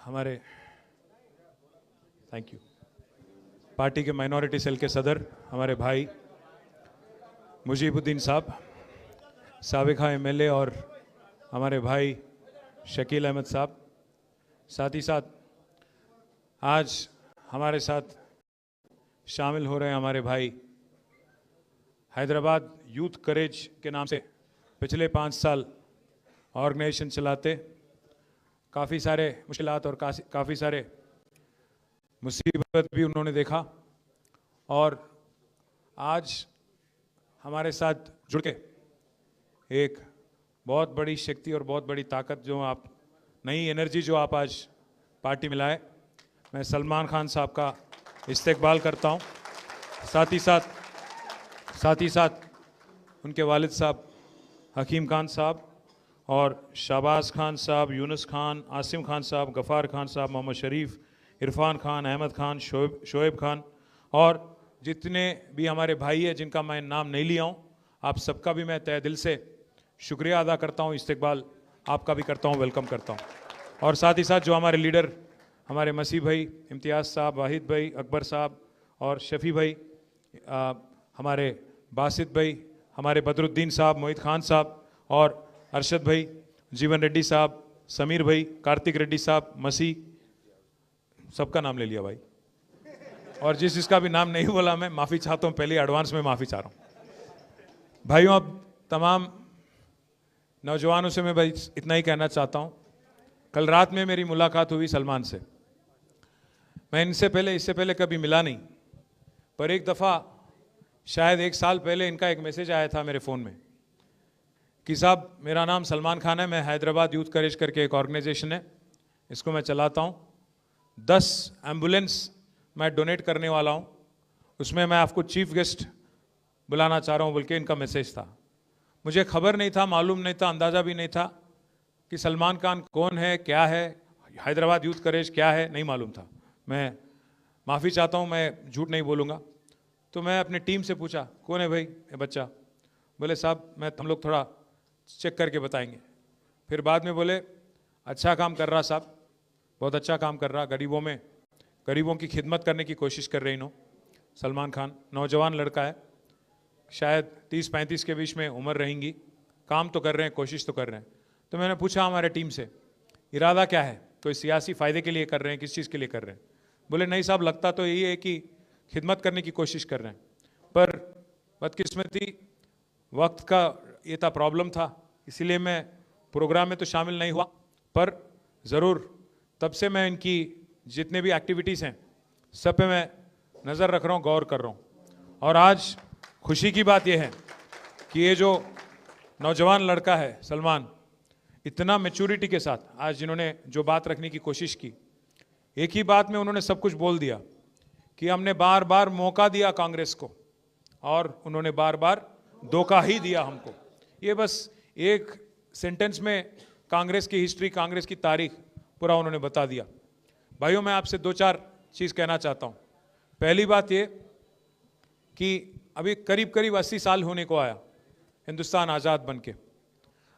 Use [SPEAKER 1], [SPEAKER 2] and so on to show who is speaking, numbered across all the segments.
[SPEAKER 1] हमारे thank you party के minority cell के सदर हमारे भाई मुजीबुद्दीन साहब, साबिका एमएलए और हमारे भाई शकील अहमद साहब, साथ ही साथ आज हमारे साथ शामिल हो रहे हैं हमारे भाई हैदराबाद यूथ करेज के नाम से पिछले 5 साल ऑर्गेनाइजेशन चलाते, काफ़ी सारे मुश्किलात और काफ़ी सारे मुसीबत भी उन्होंने देखा और आज हमारे साथ जुड़ के एक बहुत बड़ी शक्ति और बहुत बड़ी ताकत जो आप नई एनर्जी जो आप आज पार्टी में लाए, मैं सलमान खान साहब का इस्तेकबाल करता हूं। साथ ही साथ उनके वालिद साहब हकीम खान साहब और शाहबाज खान साहब, यूनुस खान, आसिम खान साहब, गफ़ार खान साहब, मोहम्मद शरीफ, इरफान खान, अहमद खान, शोएब खान और जितने भी हमारे भाई हैं जिनका मैं नाम नहीं लिया हूँ, आप सबका भी मैं तहे दिल से शुक्रिया अदा करता हूँ, इस्तेकबाल आपका भी करता हूँ, वेलकम करता हूँ। और साथ ही साथ जो हमारे लीडर हमारे मसीह भाई, इम्तियाज़ साहब, वाहिद भाई, अकबर साहब और शफ़ी भाई, हमारे बासित भाई, हमारे बदरुद्दीन साहब, मोहित खान साहब और अरशद भाई, जीवन रेड्डी साहब, समीर भाई, कार्तिक रेड्डी साहब, मसीह, सबका नाम ले लिया भाई, और जिसका भी नाम नहीं बोला मैं माफ़ी चाहता हूँ, पहले एडवांस में माफ़ी चाह रहा हूँ। भाइयों, अब तमाम नौजवानों से मैं भाई इतना ही कहना चाहता हूँ, कल रात में मेरी मुलाकात हुई सलमान से। मैं इससे पहले कभी मिला नहीं, पर एक दफ़ा शायद 1 साल पहले इनका एक मैसेज आया था मेरे फ़ोन में कि साहब मेरा नाम सलमान खान है, मैं हैदराबाद यूथ करेज करके एक ऑर्गेनाइजेशन है, इसको मैं चलाता हूँ, 10 एम्बुलेंस मैं डोनेट करने वाला हूँ, उसमें मैं आपको चीफ गेस्ट बुलाना चाह रहा हूँ बोल के इनका मैसेज था। मुझे खबर नहीं था, मालूम नहीं था, अंदाज़ा भी नहीं था कि सलमान खान कौन है, क्या है, हैदराबाद यूथ करेज क्या है, नहीं मालूम था। मैं माफ़ी चाहता हूँ, मैं झूठ नहीं बोलूँगा। तो मैं अपने टीम से पूछा कौन है भाई ये बच्चा, बोले साहब हम लोग थोड़ा चेक करके बताएंगे। फिर बाद में बोले अच्छा काम कर रहा साहब, बहुत अच्छा काम कर रहा, गरीबों की खिदमत करने की कोशिश कर रहे इन्हों। सलमान खान नौजवान लड़का है, शायद 30-35 के बीच में उम्र रहेंगी, काम तो कर रहे हैं, कोशिश तो कर रहे हैं। तो मैंने पूछा हमारे टीम से इरादा क्या है, कोई सियासी फ़ायदे के लिए कर रहे हैं, किस चीज़ के लिए कर रहे हैं? बोले नहीं साहब, लगता तो यही है कि खिदमत करने की कोशिश कर रहे हैं, पर बदकिस्मती वक्त का ये था, प्रॉब्लम था, इसीलिए मैं प्रोग्राम में तो शामिल नहीं हुआ, पर ज़रूर तब से मैं इनकी जितने भी एक्टिविटीज़ हैं सब पे मैं नज़र रख रहा हूँ, गौर कर रहा हूँ। और आज खुशी की बात यह है कि ये जो नौजवान लड़का है सलमान, इतना मैच्योरिटी के साथ आज जिन्होंने जो बात रखने की कोशिश की, एक ही बात में उन्होंने सब कुछ बोल दिया कि हमने बार बार मौका दिया कांग्रेस को और उन्होंने बार बार धोखा ही दिया हमको। ये बस एक सेंटेंस में कांग्रेस की हिस्ट्री, कांग्रेस की तारीख पूरा उन्होंने बता दिया। भाइयों, मैं आपसे 2-4 चीज़ कहना चाहता हूँ। पहली बात ये कि अभी करीब 80 साल होने को आया हिंदुस्तान आज़ाद बन के।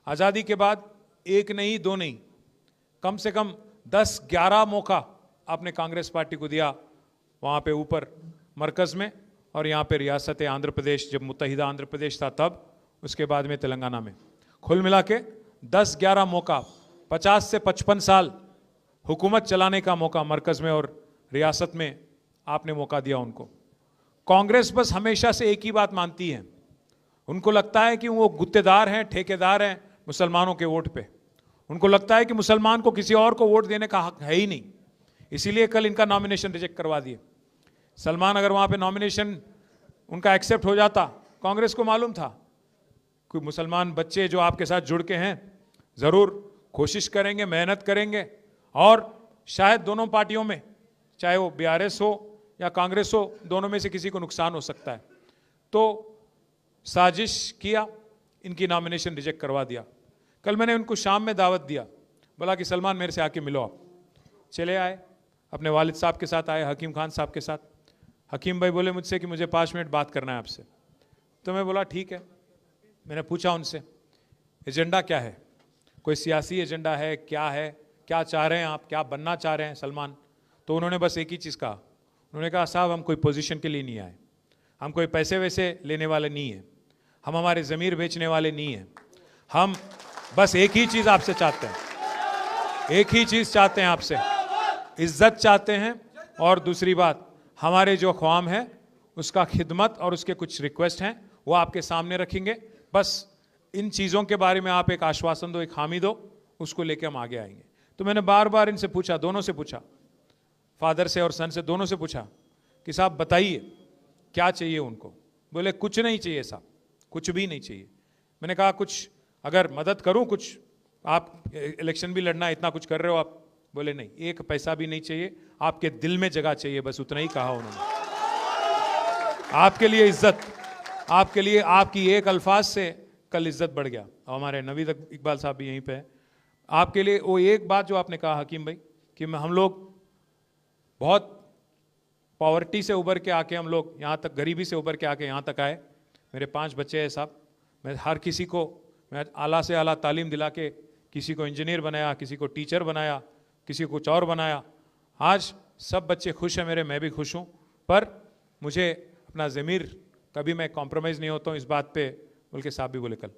[SPEAKER 1] आज़ादी के बाद 1 नहीं 2 नहीं, कम से कम 10-11 मौका आपने कांग्रेस पार्टी को दिया, वहाँ पे ऊपर मरकज़ में और यहाँ पे रियासत आंध्र प्रदेश, जब मुत्तहिदा आंध्र प्रदेश था तब, उसके बाद में तेलंगाना में, कुल मिला के 10-11 मौका, 50 से 55 साल हुकूमत चलाने का मौका मरकज़ में और रियासत में आपने मौका दिया उनको। कांग्रेस बस हमेशा से एक ही बात मानती है, उनको लगता है कि वो गुत्तेदार हैं, ठेकेदार हैं मुसलमानों के वोट पे। उनको लगता है कि मुसलमान को किसी और को वोट देने का हक है ही नहीं, इसीलिए कल इनका नॉमिनेशन रिजेक्ट करवा दिए। सलमान अगर वहाँ पे नॉमिनेशन उनका एक्सेप्ट हो जाता, कांग्रेस को मालूम था कि मुसलमान बच्चे जो आपके साथ जुड़ के हैं ज़रूर कोशिश करेंगे, मेहनत करेंगे और शायद दोनों पार्टियों में, चाहे वो बीआरएस हो या कांग्रेस हो, दोनों में से किसी को नुकसान हो सकता है। तो साजिश किया, इनकी नॉमिनेशन रिजेक्ट करवा दिया। कल मैंने उनको शाम में दावत दिया, बोला कि सलमान मेरे से आके मिलो आप। चले आए, अपने वालिद साहब के साथ आए, हकीम खान साहब के साथ। हकीम भाई बोले मुझसे कि मुझे 5 मिनट बात करना है आपसे। तो मैं बोला ठीक है। मैंने पूछा उनसे एजेंडा क्या है, कोई सियासी एजेंडा है, क्या है, क्या चाह रहे हैं आप, क्या बनना चाह रहे हैं सलमान। तो उन्होंने बस एक ही चीज़ कहा, उन्होंने कहा साहब हम कोई पोजीशन के लिए नहीं आए, हम कोई पैसे वैसे लेने वाले नहीं हैं, हम हमारे ज़मीर बेचने वाले नहीं हैं, हम बस एक ही चीज़ आपसे चाहते हैं, एक ही चीज़ चाहते हैं आपसे, इज्जत चाहते हैं, और दूसरी बात हमारे जो ख्वाम है उसका खिदमत और उसके कुछ रिक्वेस्ट हैं वो आपके सामने रखेंगे। बस इन चीज़ों के बारे में आप एक आश्वासन दो, एक हामी दो, उसको लेके हम आगे आएंगे। तो मैंने बार बार इनसे पूछा, दोनों से पूछा, फादर से और सन से, दोनों से पूछा कि साहब बताइए क्या चाहिए उनको। बोले कुछ नहीं चाहिए साहब, कुछ भी नहीं चाहिए। मैंने कहा कुछ अगर मदद करूं, कुछ आप इलेक्शन भी लड़ना, इतना कुछ कर रहे हो आप। बोले नहीं, एक पैसा भी नहीं चाहिए, आपके दिल में जगह चाहिए, बस उतना ही कहा उन्होंने। आपके लिए इज्जत, आपके लिए आपकी एक अल्फाज से कल इज्जत बढ़ गया। हमारे नवीद इकबाल साहब भी यहीं पे हैं। आपके लिए वो एक बात जो आपने कहा हकीम भाई कि हम लोग बहुत पॉवर्टी से उभर के आके, हम लोग यहाँ तक गरीबी से उभर के आके यहाँ तक आए। मेरे 5 बच्चे हैं साहब, मैं हर किसी को मैं आला से आला तालीम दिला के किसी को इंजीनियर बनाया, किसी को टीचर बनाया, किसी को कुछ और बनाया। आज सब बच्चे खुश हैं मेरे, मैं भी खुश हूँ, पर मुझे अपना ज़मीर कभी मैं कॉम्प्रोमाइज़ नहीं होता हूँ इस बात पे। बल्कि साहब भी बोले कल,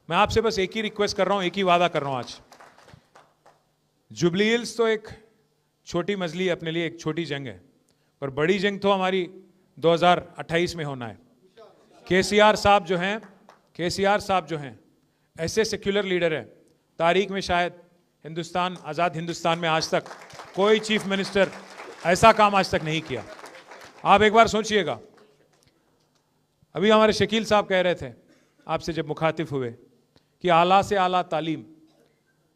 [SPEAKER 1] मैं आपसे बस एक ही रिक्वेस्ट कर रहा हूँ, एक ही वादा कर रहा हूँ आज। जुबली हिल्स तो एक छोटी मजली अपने लिए, एक छोटी जंग है, पर बड़ी जंग तो हमारी 2028 में होना है। केसीआर साहब जो हैं ऐसे सेक्युलर लीडर हैं, तारीख में शायद हिंदुस्तान, आज़ाद हिंदुस्तान में आज तक कोई चीफ मिनिस्टर ऐसा काम आज तक नहीं किया। आप एक बार सोचिएगा, अभी हमारे शकील साहब कह रहे थे आपसे जब मुखातिब हुए कि आला से आला तालीम।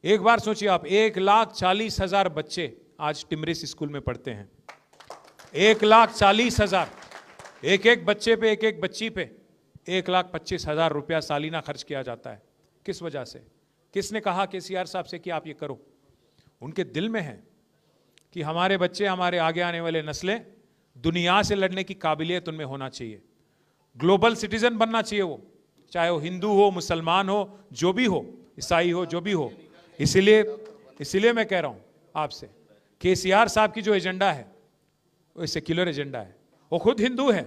[SPEAKER 1] एक बार सोचिए आप, 1,40,000 बच्चे आज टिमरिस स्कूल में पढ़ते हैं। 1,40,000, एक एक बच्चे पे, एक एक बच्ची पे 1,25,000 रुपया सालीना खर्च किया जाता है। किस वजह से? किसने कहा केसीआर साहब से कि आप ये करो? उनके दिल में है कि हमारे बच्चे, हमारे आगे आने वाले नस्लें दुनिया से लड़ने की काबिलियत उनमें होना चाहिए, ग्लोबल सिटीजन बनना चाहिए वो, चाहे वो हिंदू हो, मुसलमान हो, जो भी हो, ईसाई हो, जो भी हो। इसीलिए मैं कह रहा हूं आपसे, केसीआर साहब की जो एजेंडा है वो सेक्युलर एजेंडा है। वो खुद हिंदू है,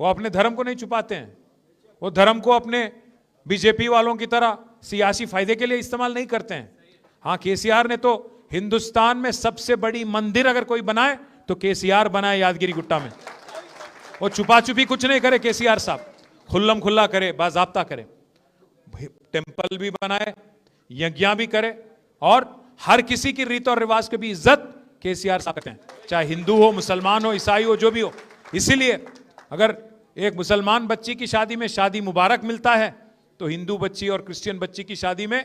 [SPEAKER 1] वो अपने धर्म को नहीं छुपाते हैं, वो धर्म को अपने बीजेपी वालों की तरह सियासी फायदे के लिए इस्तेमाल नहीं करते हैं। हाँ, केसीआर ने तो हिंदुस्तान में सबसे बड़ी मंदिर अगर कोई बनाए तो केसीआर बनाए यादगिरी गुट्टा में। वो छुपा छुपी कुछ नहीं करे केसीआर साहब, खुल्लम खुल्ला करे, बाजाब्ता करे, टेंपल भी बनाए, यज्ञ भी करे, और हर किसी की रीत और रिवाज की भी इज्जत केसीआर साहब करते हैं, चाहे हिंदू हो, मुसलमान हो, ईसाई हो, जो भी हो। इसीलिए अगर एक मुसलमान बच्ची की शादी में शादी मुबारक मिलता है तो हिंदू बच्ची और क्रिश्चियन बच्ची की शादी में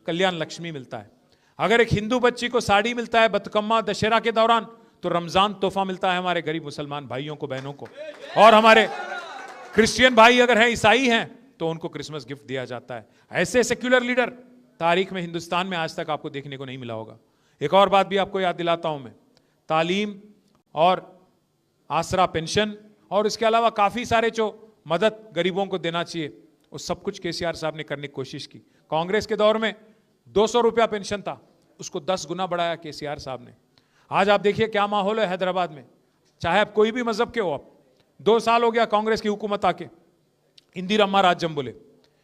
[SPEAKER 1] कल्याण लक्ष्मी मिलता है। अगर एक हिंदू बच्ची को साड़ी मिलता है बतकम्मा दशहरा के दौरान, तो रमजान तोहफा मिलता है हमारे गरीब मुसलमान भाइयों को, बहनों को। और हमारे क्रिश्चियन भाई अगर हैं, ईसाई हैं, तो उनको क्रिसमस गिफ्ट दिया जाता है। ऐसे सेक्युलर लीडर तारीख में हिंदुस्तान में आज तक आपको देखने को नहीं मिला होगा। एक और बात भी आपको याद दिलाता हूं मैं, तालीम और आसरा पेंशन और इसके अलावा काफ़ी सारे जो मदद गरीबों को देना चाहिए, वो सब कुछ केसीआर साहब ने करने की कोशिश की। कांग्रेस के दौर में 200 रुपया पेंशन था, उसको 10 गुना बढ़ाया केसीआर साहब ने। आज आप देखिए क्या माहौल है हैदराबाद में, चाहे आप कोई भी मजहब के हो। आप 2 साल हो गया कांग्रेस की हुकूमत आके, इंदिरा राज्यम बोले,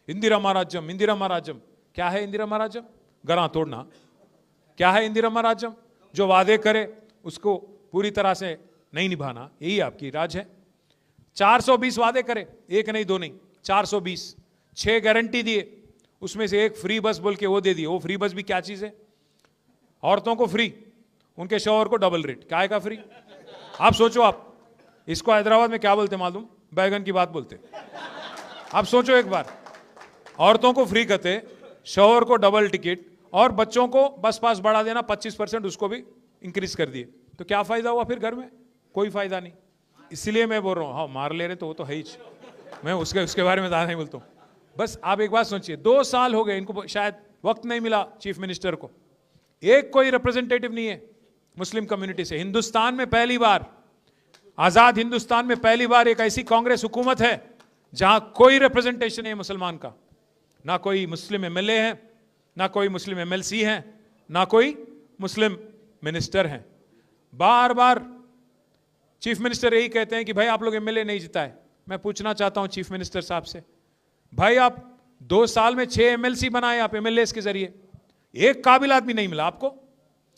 [SPEAKER 1] इंदिरा राज्यम, इंदिरा राज्यम। क्या है इंदिरा राज्यम? गरा तोड़ना। क्या है इंदिरा राज्यम? जो वादे करे उसको पूरी तरह से नहीं निभाना, यही आपकी राज है। 420 वादे करे, एक नहीं, 2 नहीं, 420, 6 गारंटी दिए, उसमें से एक फ्री बस बोल के वो दे दिए। वो फ्री बस भी क्या चीज है? औरतों को फ्री, उनके शौहर को डबल रेट। क्या का फ्री? आप सोचो, आप इसको हैदराबाद में क्या बोलते मालूम? बैगन की बात बोलते। आप सोचो एक बार, औरतों को फ्री कहते, शौहर को डबल टिकट, और बच्चों को बस पास बढ़ा देना 25%, उसको भी इंक्रीज कर दिए। तो क्या फायदा हुआ फिर घर में? कोई फायदा नहीं। इसलिए मैं बोल रहा हूँ, हाँ मार ले रहे तो वो तो है ही, मैं उसके बारे में ज़्यादा नहीं बोलता हूँ। बस आप एक बात सोचिए, 2 साल हो गए इनको, शायद वक्त नहीं मिला चीफ मिनिस्टर को, एक कोई रिप्रेजेंटेटिव नहीं है मुस्लिम कम्युनिटी से। हिंदुस्तान में पहली बार, आजाद हिंदुस्तान में पहली बार एक ऐसी कांग्रेस हुकूमत है जहां कोई रिप्रेजेंटेशन है मुसलमान का। ना कोई मुस्लिम एमएलए है, ना कोई मुस्लिम एमएलसी है, ना कोई मुस्लिम मिनिस्टर हैं। बार बार चीफ मिनिस्टर यही कहते हैं कि भाई आप लोग एमएलए नहीं जिताए। मैं पूछना चाहता हूं चीफ मिनिस्टर साहब से, भाई आप 2 साल में 6 एमएलसी बनाए आप एमएलए के जरिए, एक काबिल आदमी नहीं मिला आपको।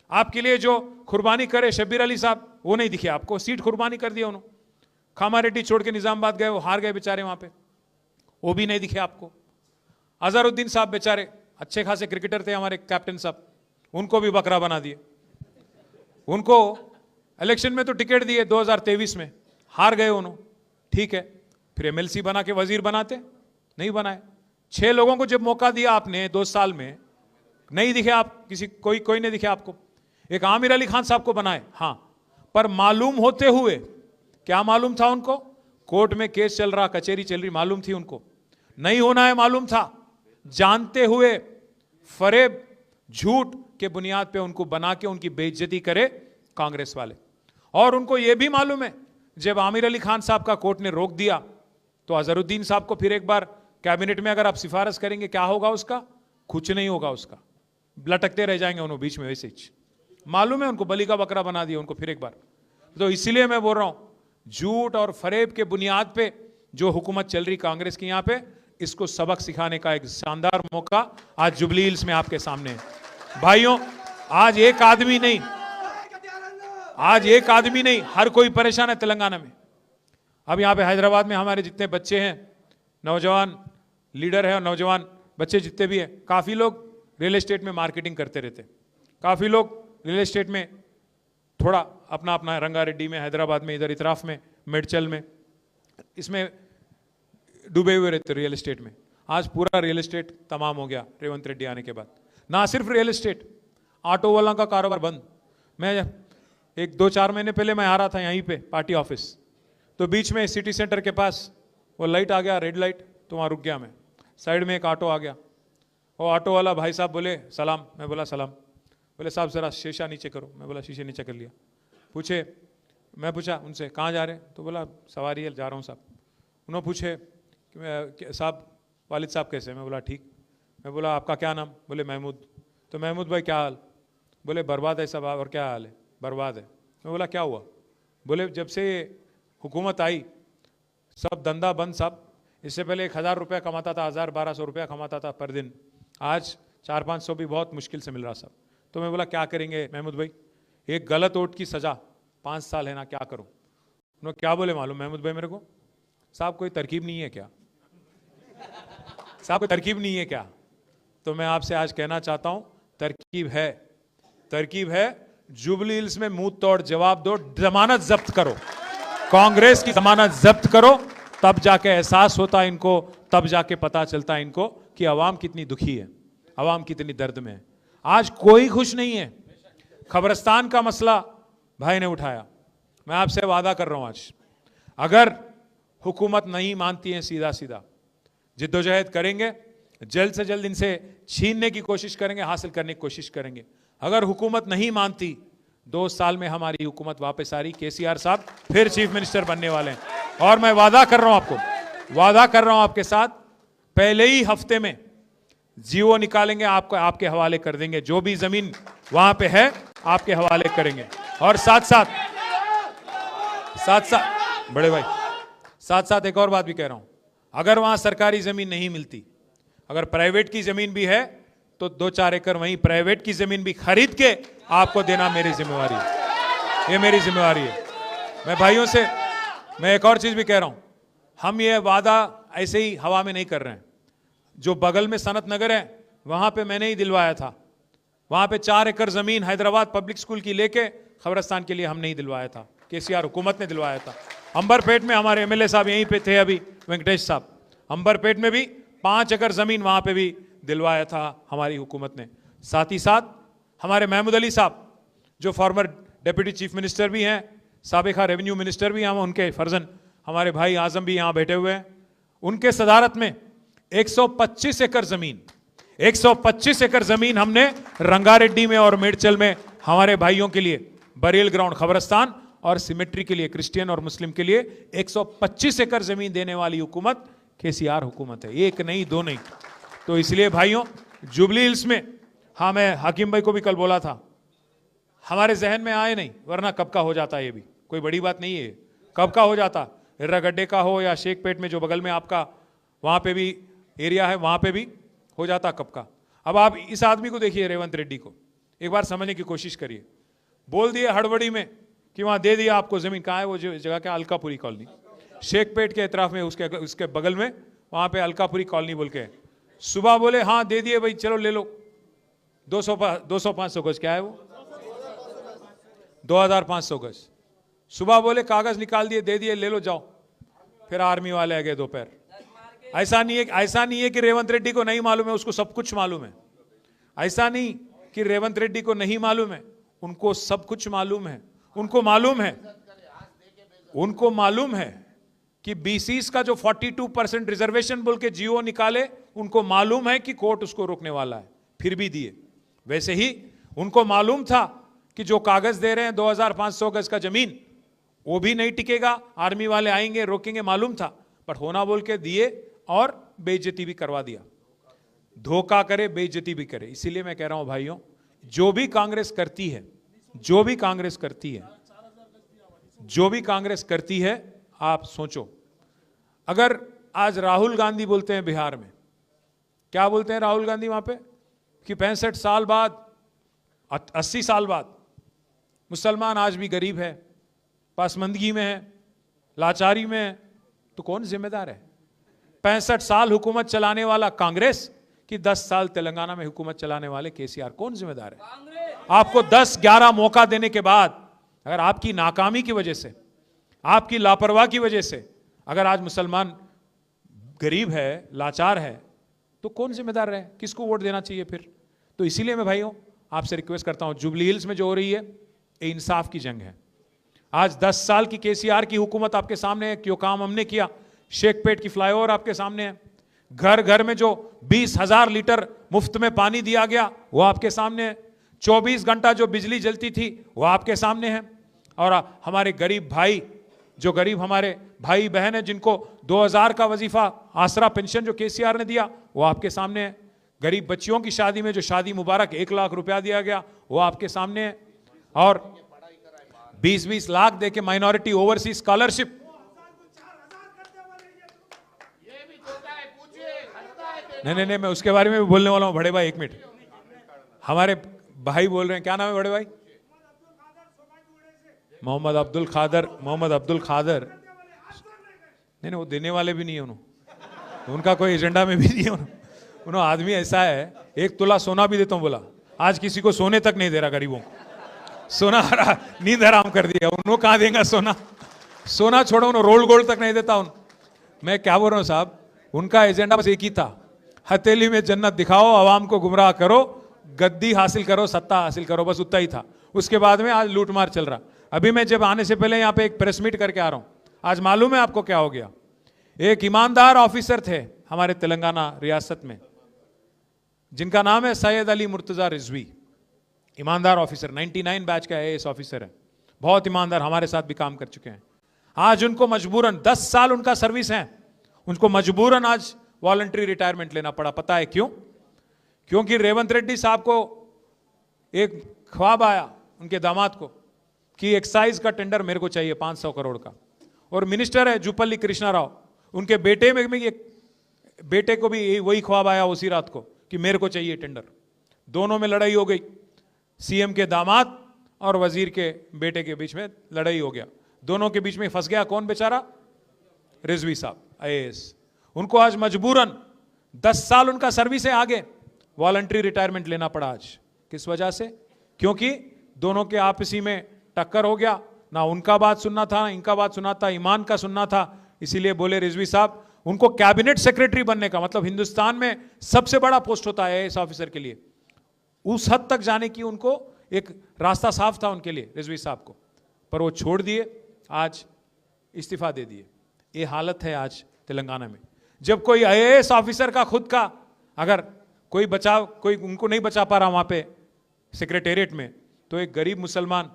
[SPEAKER 1] आपके लिए जो कुर्बानी करे शब्बीर अली साहब, वो नहीं दिखे आपको, सीट कुर्बानी कर दिया उन्होंने। खामा रेड्डी छोड़ के निजामाबाद गए, वो हार गए बेचारे वहां पे, वो भी नहीं दिखे आपको। अजहरुद्दीन साहब बेचारे अच्छे खासे क्रिकेटर थे हमारे कैप्टन साहब, उनको भी बकरा बना दिए। उनको इलेक्शन में तो टिकट दिए 2023 में, हार गए उन्होंने, ठीक है, फिर एमएलसी बना के वजीर बनाते, नहीं बनाए। 6 लोगों को जब मौका दिया आपने 2 साल में, नहीं दिखे आप, कोई नहीं दिखे आपको। एक आमिर अली खान साहब को बनाए, हां, पर मालूम होते हुए, क्या मालूम था उनको? कोर्ट में केस चल रहा, कचहरी चल रही, मालूम थी उनको नहीं होना है, मालूम था, जानते हुए फरेब झूठ के बुनियाद पे उनको बना के उनकी बेइज्जती करे कांग्रेस वाले। और उनको यह भी मालूम है जब आमिर अली खान साहब का कोर्ट ने रोक दिया तो अजहरुद्दीन साहब को फिर एक बार कैबिनेट में अगर आप सिफारिश करेंगे, क्या होगा उसका? कुछ नहीं होगा उसका, लटकते रह जाएंगे उन्होंने बीच में, वैसे ही मालूम है उनको, बलि का बकरा बना दिया उनको फिर एक बार। तो इसीलिए मैं बोल रहा हूं, झूठ और फरेब के बुनियाद पे जो हुकूमत चल रही कांग्रेस की यहां पे, इसको सबक सिखाने का एक शानदार मौका आज जुबली हिल्स में आपके सामने है। भाइयों, आज एक आदमी नहीं, हर कोई परेशान है तेलंगाना में। अब यहां पे हैदराबाद में हमारे जितने बच्चे हैं, नौजवान लीडर है और नौजवान बच्चे जितने भी हैं, काफी लोग रियल एस्टेट में मार्केटिंग करते रहते, काफी लोग रियल एस्टेट में थोड़ा अपना अपना, रंगारेड्डी में, हैदराबाद में, इधर इतराफ में, मेडचल में, इसमें डूबे हुए रहते रियल एस्टेट में। आज पूरा रियल एस्टेट तमाम हो गया रेवंत रेड्डी आने के बाद। ना सिर्फ रियल एस्टेट, ऑटो वाला का कारोबार बंद। मैं 2-4 महीने पहले मैं आ रहा था यहीं पे पार्टी ऑफिस, तो बीच में सिटी सेंटर के पास वो लाइट आ गया, रेड लाइट, तो वहाँ रुक गया मैं। साइड में एक ऑटो आ गया, वो ऑटो वाला भाई साहब बोले सलाम, मैं बोला सलाम। बोले साहब जरा शीशा नीचे करो, मैं बोला शीशे नीचे कर लिया। मैं पूछा उनसे कहाँ जा रहे हैं, तो बोला सवारी है, जा रहा हूँ साहब। उन्होंने पूछे कि साहब वालिद साहब कैसे? मैं बोला ठीक। मैं बोला आपका क्या नाम? बोले महमूद। तो महमूद भाई क्या हाल? बोले बर्बाद है साहब। और क्या हाल है? बर्बाद है। मैं बोला क्या हुआ? बोले जब से हुकूमत आई सब धंधा बंद साहब। इससे पहले 1000 रुपया कमाता था, 1000-1200 रुपया कमाता था पर दिन, आज 400-500 भी बहुत मुश्किल से मिल रहा साहब। तो मैं बोला क्या करेंगे महमूद भाई? एक गलत वोट की सज़ा 5 साल है ना, क्या करूं? उन्होंने क्या बोले मालूम महमूद भाई मेरे को? साहब कोई तरकीब नहीं है क्या? साहब कोई तरकीब नहीं है क्या? तो मैं आपसे आज कहना चाहता हूं तरकीब है, तरकीब है। जुबली हिल्स में मुंह तोड़ जवाब दो, जमानत जब्त करो, कांग्रेस की जमानत जब्त करो, तब जाके एहसास होता है इनको, तब जाके पता चलता है इनको कि अवाम कितनी दुखी है, अवाम कितनी दर्द में है। आज कोई खुश नहीं है। खबरस्तान का मसला भाई ने उठाया, मैं आपसे वादा कर रहा हूं आज अगर हुकूमत नहीं मानती है, सीधा सीधा जिद्दोजहद करेंगे, जल्द से जल्द इनसे छीनने की कोशिश करेंगे, हासिल करने की कोशिश करेंगे। अगर हुकूमत नहीं मानती, 2 साल में हमारी हुकूमत वापस आ रही, केसीआर साहब फिर चीफ मिनिस्टर बनने वाले हैं। और मैं वादा कर रहा हूं आपको, वादा कर रहा हूं आपके साथ, पहले ही हफ्ते में जीओ निकालेंगे, आपको आपके हवाले कर देंगे, जो भी जमीन वहां पे है आपके हवाले करेंगे। और साथ साथ बड़े भाई, साथ साथ एक और बात भी कह रहा हूं, अगर वहां सरकारी जमीन नहीं मिलती, अगर प्राइवेट की जमीन भी है तो 2-4 एकड़ वहीं प्राइवेट की जमीन भी खरीद के आपको देना मेरी जिम्मेवारी है, ये मेरी जिम्मेवारी है। मैं भाइयों से मैं एक और चीज भी कह रहा हूं, हम ये वादा ऐसे ही हवा में नहीं कर रहे हैं। जो बगल में सनत नगर है वहां पे मैंने ही दिलवाया था, वहां पे 4 एकड़ जमीन हैदराबाद पब्लिक स्कूल की लेके खबरस्तान के लिए हम नहीं दिलवाया था, केसीआर हुकूमत ने दिलवाया था। अंबरपेट में हमारे एमएलए साहब यहीं पे थे अभी, वेंकटेश साहब, अंबरपेट में भी 5 एकड़ जमीन वहां पे भी दिलवाया था हमारी हुकूमत ने। साथ ही साथ हमारे महमूद अली साहब जो फॉर्मर डिप्टी चीफ मिनिस्टर भी हैं, साबिका रेवेन्यू मिनिस्टर भी हैं, उनके फर्जन हमारे भाई आजम भी यहां बैठे हुए हैं, उनके सदारत में 125 एकड़ जमीन, 125 एकड़ जमीन हमने रंगारेड्डी में और मेडचल में हमारे भाइयों के लिए बरील ग्राउंड खबरस्तान और सिमेट्री के लिए क्रिश्चियन और मुस्लिम के लिए 125 एकड़ जमीन देने वाली हुकूमत केसीआर हुकूमत है, एक नहीं दो नहीं। तो इसलिए भाइयों जुबली हिल्स में, हाँ मैं हाकिम भाई को भी कल बोला था, हमारे जहन में आए नहीं, वरना कब का हो जाता है। ये भी कोई बड़ी बात नहीं है, कब का हो जाता। हिर्रागड्डे का हो या शेखपेट में जो बगल में आपका वहां पे भी एरिया है, वहां पे भी हो जाता कब का। अब आप इस आदमी को देखिए, रेवंत रेड्डी को एक बार समझने की कोशिश करिए। बोल दिए हड़बड़ी में कि वहां दे दिया आपको जमीन। कहाँ है वो जगह? क्या? अलकापुरी कॉलोनी, शेखपेट के इतराफ में, उसके बगल में वहां पे अलकापुरी कॉलोनी बोल के। सुबह बोले हाँ दे दिए भाई, चलो ले लो। 200-500 गज, क्या है वो, 2500 गज। सुबह बोले कागज निकाल दिए, दे दिए, ले लो जाओ। फिर आर्मी वाले आ गए दोपहर। ऐसा नहीं है कि रेवंत रेड्डी को नहीं मालूम है, उसको सब कुछ मालूम है। ऐसा नहीं कि रेवंत रेड्डी को नहीं मालूम है, उनको सब कुछ मालूम है। उनको मालूम है कि बीसीस का जो 42% रिजर्वेशन बोल के जीओ निकाले, उनको मालूम है कि कोर्ट उसको रोकने वाला है, फिर भी दिए। वैसे ही उनको मालूम था कि जो कागज दे रहे हैं 2500 गज का जमीन, वो भी नहीं टिकेगा, आर्मी वाले आएंगे रोकेंगे, मालूम था, बट होना बोल के दिए और बेइज्जती भी करवा दिया। धोखा करे, बेइज्जती भी करे। इसीलिए मैं कह रहा हूं भाइयों, जो भी कांग्रेस करती है, आप सोचो। अगर आज राहुल गांधी बोलते हैं बिहार में, क्या बोलते हैं राहुल गांधी वहां पे, कि 65 साल बाद, 80 साल बाद मुसलमान आज भी गरीब है, पासमंदगी में है, लाचारी में है, तो कौन जिम्मेदार है? 65 साल हुकूमत चलाने वाला कांग्रेस कि 10 साल तेलंगाना में हुकूमत चलाने वाले केसीआर, कौन जिम्मेदार है? आपको 10-11 मौका देने के बाद अगर आपकी नाकामी की वजह से, आपकी लापरवाही की वजह से अगर आज मुसलमान गरीब है, लाचार है, तो कौन जिम्मेदार रहे? किसको वोट देना चाहिए फिर? तो इसीलिए मैं भाइयों आपसे रिक्वेस्ट करता हूं, जुबली हिल्स में जो हो रही है ये इंसाफ की जंग है। आज 10 साल की केसीआर की हुकूमत आपके सामने है, क्यों काम हमने किया। शेखपेट की फ्लाईओवर आपके सामने है, घर घर में जो 20,000 लीटर मुफ्त में पानी दिया गया वो आपके सामने है, 24 घंटा जो बिजली जलती थी वो आपके सामने है। और हमारे गरीब भाई, जो गरीब हमारे भाई बहन है, जिनको 2000 का वजीफा आसरा पेंशन जो केसीआर ने दिया वो आपके सामने है। गरीब बच्चियों की शादी में जो शादी मुबारक 1 लाख रुपया दिया गया वो आपके सामने है। और 20-20 लाख देके माइनॉरिटी ओवरसीज स्कॉलरशिप, नहीं, मैं उसके बारे में भी बोलने वाला हूं। बड़े भाई 1 मिनट, हमारे भाई बोल रहे हैं, क्या नाम है बड़े भाई? मोहम्मद अब्दुल खादर। नहीं, वो देने वाले भी नहीं है उन्होंने, उनका कोई एजेंडा में भी नहीं है उन्होंने। आदमी ऐसा है, 1 तोला सोना भी देता हूं बोला, आज किसी को सोने तक नहीं दे रहा गरीबों को। सोना नींद हराम कर दिया। उन्होंने कहां देगा सोना छोड़ो, उन्होंने रोल गोल्ड तक नहीं देता मैं क्या बोल रहा हूं साहब, उनका एजेंडा बस एक ही था, हथेली में जन्नत दिखाओ, आवाम को गुमराह करो, गद्दी हासिल करो, सत्ता हासिल करो, बस उतना ही था। उसके बाद में आज लूटमार चल रहा। अभी मैं जब आने से पहले यहाँ पे एक प्रेस मीट करके आ रहा हूं, आज मालूम है आपको क्या हो गया? एक ईमानदार ऑफिसर थे हमारे तेलंगाना रियासत में, जिनका नाम है सैयद अली मुर्तजा रिजवी। ईमानदार ऑफिसर, 99 बैच का आईएएस ऑफिसर है, बहुत ईमानदार, हमारे साथ भी काम कर चुके हैं। आज उनको मजबूरन 10 साल उनका सर्विस है, उनको मजबूरन आज वॉलंटरी रिटायरमेंट लेना पड़ा। पता है क्यों? क्योंकि रेवंत रेड्डी साहब को एक ख्वाब आया उनके दामाद को कि एक्साइज का टेंडर मेरे को चाहिए 500 करोड़ का, और मिनिस्टर है जुपल्ली कृष्णा राव, उनके बेटे में एक बेटे को भी वही ख्वाब आया उसी रात को कि मेरे को चाहिए टेंडर। दोनों में लड़ाई हो गई, सीएम के दामाद और वजीर के बेटे के बीच में लड़ाई हो गया। दोनों के बीच में फंस गया कौन बेचारा? रिजवी साहब आईएएस। उनको आज मजबूरन 10 साल उनका सर्विस है, आगे वॉलंटरी रिटायरमेंट लेना पड़ा आज। किस वजह से? क्योंकि दोनों के आपसी में टक्कर हो गया, ना उनका बात सुनना था, ना इनका बात सुनना था, ईमान का सुनना था। इसीलिए बोले रिजवी साहब, उनको कैबिनेट सेक्रेटरी बनने का मतलब हिंदुस्तान में सबसे बड़ा पोस्ट होता है आईएएस ऑफिसर के लिए, उस हद तक जाने की उनको एक रास्ता साफ था उनके लिए रिजवी साहब को, पर वो छोड़ दिए, आज इस्तीफा दे दिए। ये हालत है आज तेलंगाना में। जब कोई आईएएस ऑफिसर का खुद का अगर कोई उनको नहीं बचा पा रहा वहां पे सेक्रेटेरिएट में, तो एक गरीब मुसलमान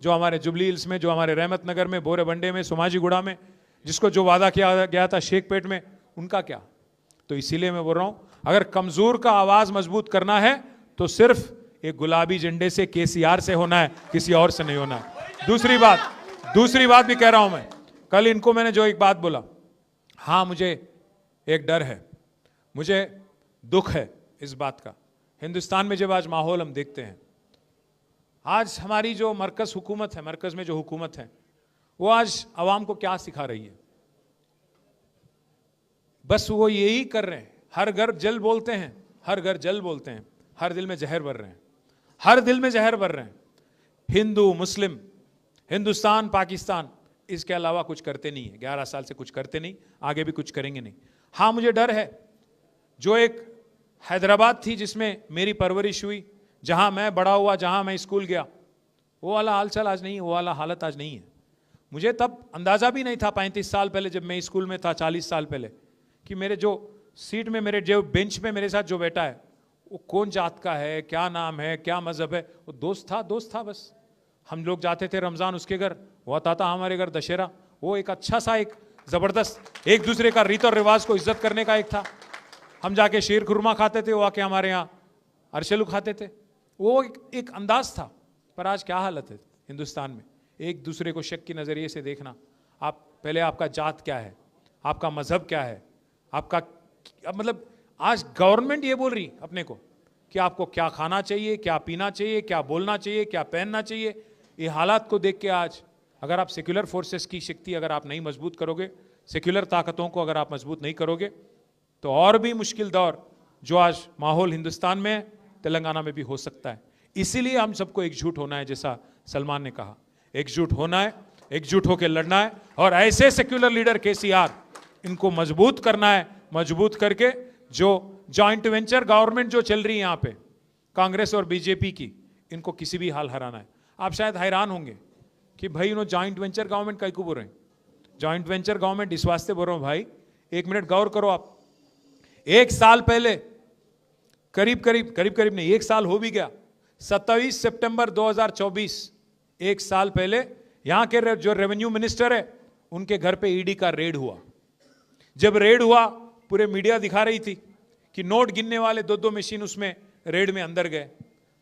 [SPEAKER 1] जो हमारे जुबली हिल्स में, जो हमारे रहमत नगर में, बोरेबंडे में, सोमाजीगुड़ा में, जिसको जो वादा किया गया था शेखपेट में, उनका क्या? तो इसीलिए मैं बोल रहा हूं, अगर कमजोर का आवाज मजबूत करना है तो सिर्फ एक गुलाबी झंडे से, केसीआर से होना है, किसी और से नहीं होना है। दूसरी बात भी कह रहा हूं मैं, कल इनको मैंने जो एक बात बोला, हाँ मुझे एक डर है, मुझे दुख है इस बात का, हिंदुस्तान में जब आज माहौल हम देखते हैं, आज हमारी जो मरकज हुकूमत है, मरकज में जो हुकूमत है, वो आज अवाम को क्या सिखा रही है? बस वो यही कर रहे हैं, हर घर जल बोलते हैं, हर घर जल बोलते हैं, हर दिल में जहर भर रहे हैं, हर दिल में जहर भर रहे हैं। हिंदू मुस्लिम, हिंदुस्तान पाकिस्तान, इसके अलावा कुछ करते नहीं है। 11 साल से कुछ करते नहीं, आगे भी कुछ करेंगे नहीं। हाँ मुझे डर है, जो एक हैदराबाद थी जिसमें मेरी परवरिश हुई, जहां मैं बड़ा हुआ, जहां मैं स्कूल गया, वो वाला हालचाल आज नहीं है, वो वाला हालत आज नहीं है। मुझे तब अंदाजा भी नहीं था 35 साल पहले जब मैं स्कूल में था, 40 साल पहले, कि मेरे जो सीट में, मेरे जो बेंच पे मेरे साथ जो बैठा है वो कौन जात का है, क्या नाम है, क्या मजहब है। वो दोस्त था बस। हम लोग जाते थे रमजान उसके घर, वो आता था हमारे घर दशहरा। वो एक अच्छा सा, एक जबरदस्त, एक दूसरे का रीत और रिवाज को इज्जत करने का एक था। हम जाके शीर खुरमा खाते थे, वो आके हमारे यहाँ अरशलू खाते थे। वो एक अंदाज था। पर आज क्या हालत है हिंदुस्तान में? एक दूसरे को शक की नजरिए से देखना। आप पहले, आपका जात क्या है, आपका मजहब क्या है, आपका मतलब, आज गवर्नमेंट ये बोल रही अपने को कि आपको क्या खाना चाहिए, क्या पीना चाहिए, क्या बोलना चाहिए, क्या पहनना चाहिए। ये हालात को देख के आज अगर आप सेक्युलर फोर्सेस की शक्ति अगर आप नहीं मजबूत करोगे, सेक्युलर ताकतों को अगर आप मजबूत नहीं करोगे, तो और भी मुश्किल दौर जो आज माहौल हिंदुस्तान में है, तेलंगाना में भी हो सकता है। इसीलिए हम सबको एकजुट होना है, जैसा सलमान ने कहा, एकजुट होना है, एकजुट होकर लड़ना है। और ऐसे सेक्युलर लीडर केसीआर, इनको मजबूत करना है। मजबूत करके जो जॉइंट वेंचर गवर्नमेंट जो चल रही है यहाँ पे, कांग्रेस और बीजेपी की, इनको किसी भी हाल हराना है। आप शायद हैरान होंगे कि भाई उन्होंने जॉइंट वेंचर गवर्नमेंट कई को बोल रहे हैं। जॉइंट वेंचर गवर्नमेंट इस वास्ते बोल रहा हूं भाई, एक मिनट गौर करो आप। एक साल पहले, करीब नहीं, एक साल हो भी गया, 27 सितंबर 2024, एक साल पहले यहां के जो रेवेन्यू मिनिस्टर है, उनके घर पे ईडी का रेड हुआ। जब रेड हुआ, पूरे मीडिया दिखा रही थी कि नोट गिनने वाले 2-2 मशीन उसमें रेड में अंदर गए।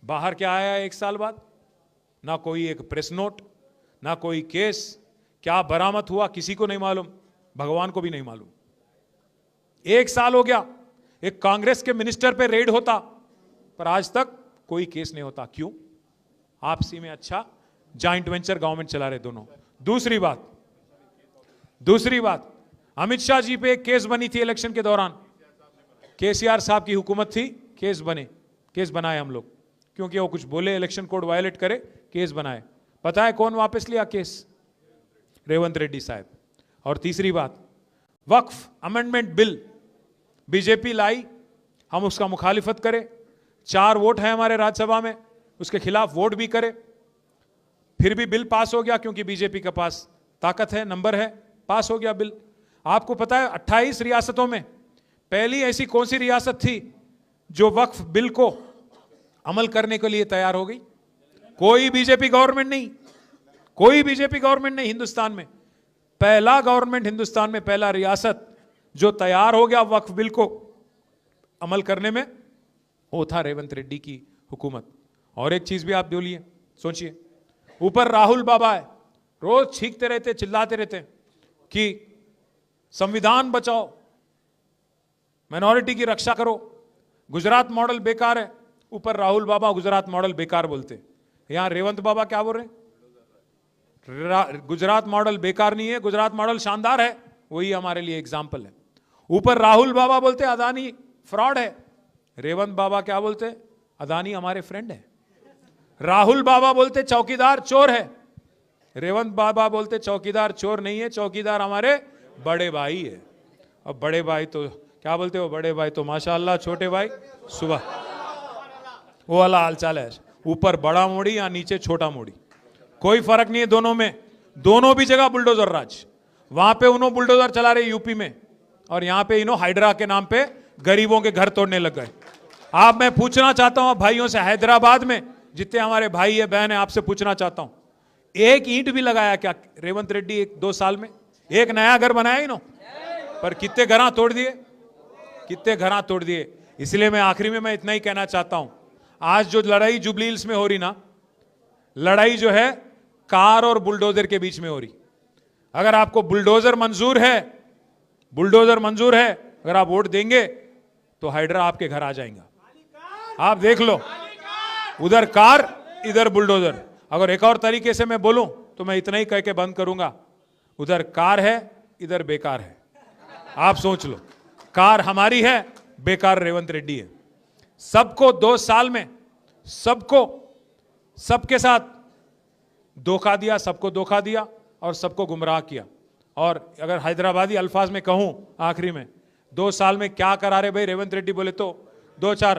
[SPEAKER 1] बाहर क्या आया एक साल बाद? ना कोई एक प्रेस नोट, ना कोई केस। क्या बरामद हुआ किसी को नहीं मालूम, भगवान को भी नहीं मालूम। एक साल हो गया, एक कांग्रेस के मिनिस्टर पे रेड होता, पर आज तक कोई केस नहीं होता। क्यों? आपसी में अच्छा जॉइंट वेंचर गवर्नमेंट चला रहे दोनों। दूसरी बात, अमित शाह जी पे एक केस बनी थी इलेक्शन के दौरान। केसीआर साहब की हुकूमत थी, केस बनाए हम लोग, क्योंकि वो कुछ बोले, इलेक्शन कोड वायलेट करे, केस बनाए। पता है कौन वापस लिया केस? रेवंत रेड्डी साहब। और तीसरी बात, वक्फ अमेंडमेंट बिल बीजेपी लाई, हम उसका मुखालिफत करें, 4 वोट है हमारे राज्यसभा में, उसके खिलाफ वोट भी करे, फिर भी बिल पास हो गया, क्योंकि बीजेपी के पास ताकत है, नंबर है, पास हो गया बिल। आपको पता है 28 रियासतों में पहली ऐसी कौन सी रियासत थी जो वक्फ बिल को अमल करने के लिए तैयार हो गई? कोई बीजेपी गवर्नमेंट नहीं हिंदुस्तान में। पहला गवर्नमेंट हिंदुस्तान में, पहला रियासत जो तैयार हो गया वक्फ बिल को अमल करने में, वो था रेवंत रेड्डी की हुकूमत। और एक चीज भी आप बोलिए, सोचिए, ऊपर राहुल बाबा है, रोज छींकते रहते, चिल्लाते रहते कि संविधान बचाओ, माइनॉरिटी की रक्षा करो, गुजरात मॉडल बेकार है। ऊपर राहुल बाबा गुजरात मॉडल बेकार बोलते, यहां रेवंत बाबा क्या बोल रहे हैं? गुजरात मॉडल बेकार नहीं है, गुजरात मॉडल शानदार है। वही हमारे लिए एग्जाम्पल है। ऊपर राहुल बाबा बोलते अदानी फ्रॉड है, रेवंत बाबा क्या बोलते? अदानी हमारे फ्रेंड है। राहुल बाबा बोलते चौकीदार चोर है, रेवंत बाबा बोलते चौकीदार चोर नहीं है, चौकीदार हमारे बड़े भाई है। अब बड़े भाई तो क्या बोलते हो? बड़े भाई तो माशाअल्लाह, छोटे भाई सुबह, वो वाला हालचाल है। ऊपर बड़ा मोड़ी या नीचे छोटा मोड़ी, कोई फर्क नहीं है दोनों में। दोनों भी जगह बुलडोजर राज। वहां पे उन्होंने बुलडोजर चला रहे यूपी में, और यहां पे इन्हों हाइड्रा के नाम पे गरीबों के घर तोड़ने लग गए। आप, मैं पूछना चाहता हूं भाइयों से, हैदराबाद में जितने हमारे भाई है बहन है, आपसे पूछना चाहता हूं, एक ईंट भी लगाया क्या रेवंत रेड्डी 1-2 साल में? एक नया घर बनाया इन्हों? पर कितने घर तोड़ दिए, कितने घर तोड़ दिए। इसलिए मैं आखिरी में मैं इतना ही कहना चाहता हूं, आज जो लड़ाई जुबली हिल्स में हो रही ना, लड़ाई जो है कार और बुलडोजर के बीच में हो रही। अगर आपको बुलडोजर मंजूर है, अगर आप वोट देंगे तो हाइड्रा आपके घर आ जाएगा। आप देख लो, उधर कार इधर बुलडोजर। अगर एक और तरीके से मैं बोलूं तो मैं इतना ही कह के बंद करूंगा, उधर कार है इधर बेकार है। आप सोच लो, कार हमारी है, बेकार रेवंत रेड्डी है। सबको 2 साल में सबके साथ धोखा दिया, सबको धोखा दिया और सबको गुमराह किया। और अगर हैदराबादी अल्फाज में कहूं आखिरी में, 2 साल में क्या करा रहे भाई रेवंत रेड्डी बोले तो 2-4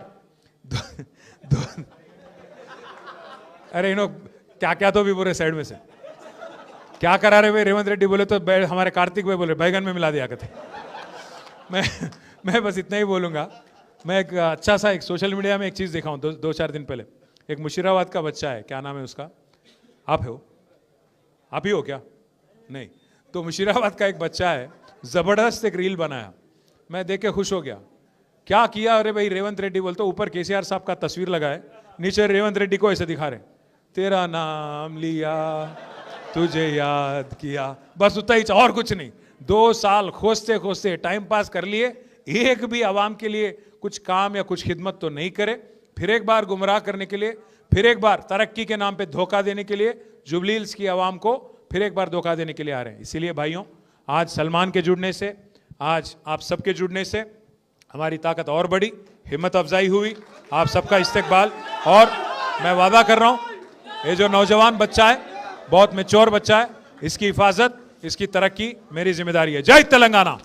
[SPEAKER 1] अरे इन्हों क्या क्या तो भी बोले साइड में से क्या करा रहे भाई रेवंत रेड्डी बोले तो हमारे कार्तिक भाई बोले बैगन में मिला दिया करते। मैं बस इतना ही बोलूंगा। मैं एक अच्छा सा एक सोशल मीडिया में एक चीज देखा हूं 2-4 दिन पहले। एक मुशीराबाद का बच्चा है, क्या नाम है उसका, आप ही हो क्या? नहीं, तो मुशीराबाद का एक बच्चा है, जबरदस्त एक रील बनाया, मैं देख के खुश हो गया। क्या किया? अरे भाई रेवंत रेड्डी बोलते, ऊपर केसीआर साहब का तस्वीर लगाए, नीचे रेवंत रेड्डी को ऐसे दिखा रहे, तेरा नाम लिया तुझे याद किया, बस उतना ही, और कुछ नहीं। 2 साल खोजते खोजते टाइम पास कर लिए, एक भी आवाम के लिए कुछ काम या कुछ खिदमत तो नहीं करे। फिर एक बार गुमराह करने के लिए, फिर एक बार तरक्की के नाम पे धोखा देने के लिए जुबली हिल्स की आवाम को फिर एक बार धोखा देने के लिए आ रहे हैं। इसीलिए भाइयों, आज सलमान के जुड़ने से, आज आप सबके जुड़ने से हमारी ताकत और बढ़ी, हिम्मत अफजाई हुई, आप सबका इस्तकबाल। और मैं वादा कर रहा हूं, ये जो नौजवान बच्चा है, बहुत मैच्योर बच्चा है, इसकी हिफाजत, इसकी तरक्की मेरी जिम्मेदारी है। जय तेलंगाना।